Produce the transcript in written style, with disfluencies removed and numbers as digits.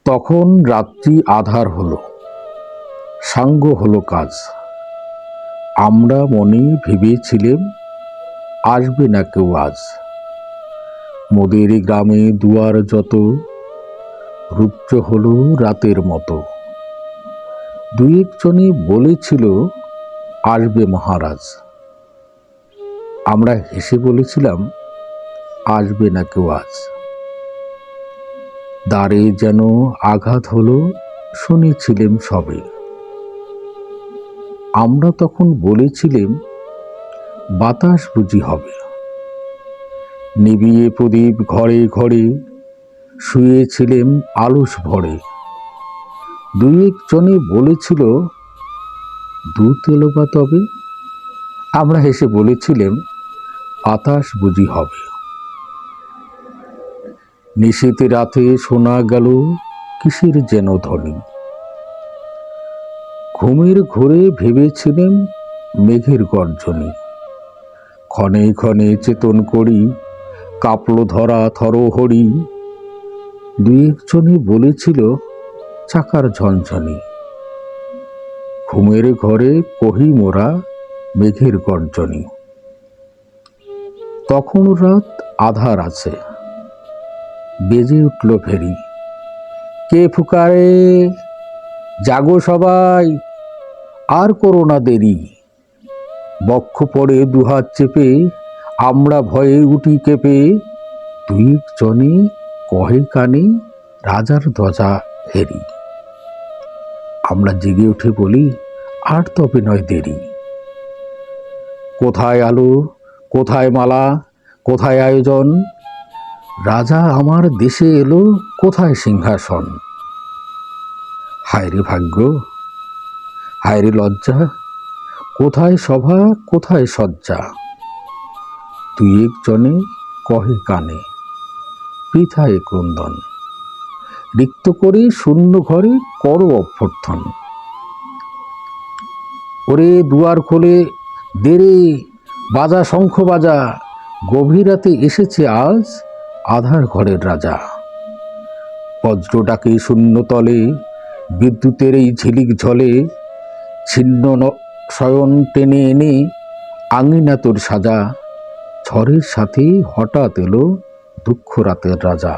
তখন রাত্রি আধার হলো, সাঙ্গ হলো কাজ। আমরা মনে ভেবেছিলেম আসবে না কেউ আজ। মোদের গ্রামে দুয়ার যত রুদ্র হলো রাতের মতো। দুই একজনই বলেছিল আসবে মহারাজ। আমরা হেসে বলেছিলাম আসবে না কেউ আজ। দ্বারে যেন আঘাত হলো, শুনেছিলেম সবে। আমরা তখন বলেছিলেম বাতাস বুঝি হবে। নিবিয়ে প্রদীপ ঘরে ঘরে শুয়েছিলেম আলস ভরে। দুই একজনে বলেছিল দুধ এলো বা তবে। আমরা হেসে বলেছিলেম বাতাস বুঝি হবে। নিশীথে রাতে শোনা গেল কিসের যেন ধ্বনি। ঘুমের ঘোরে ভেবেছিলেম মেঘের গর্জনী। ক্ষণে ক্ষণে চেতন করি কাঁপল ধরা থরহরি। দুই একজনে বলেছিল চাকার ঝনঝনি। ঘুমের ঘরে কহি মোরা মেঘের গর্জনী। তখন রাত আধার আছে, বেজে উঠল ফেরি। কে ফুকারে, জাগো সবাই, আর করো না দেরি। বক্ষ পড়ে দুহাত চেপে আমরা ভয়ে উঠি কেঁপে। দুই একজনে কহে কানে রাজার ধ্বজা হেরি। আমরা জেগে উঠে বলি আর তবে নয় দেরি। কোথায় আলো, কোথায় মালা, কোথায় আয়োজন। রাজা আমার দেশে এলো, কোথায় সিংহাসন। হায়রে ভাগ্য, হায়রে লজ্জা, কোথায় সভা, কোথায় সজ্জা। দুই একজনে কহে কানে বৃথায় ক্রন্দন। রিক্ত করে শূন্য ঘরে করো অভ্যর্থন। ওরে দুয়ার খোলে দেরে, বাজা শঙ্খ বাজা। গভীর রাতে এসেছে আজ আধার ঘরের রাজা। বজ্র ডাকে শূন্য তলে, বিদ্যুতের এই ঝিলিক ঝলে। ছিন্ন শয়ন টেনে এনে আঙিনা তোর সাজা। ঝড়ের সাথে হঠাৎ এলো দুঃখ রাতের রাজা।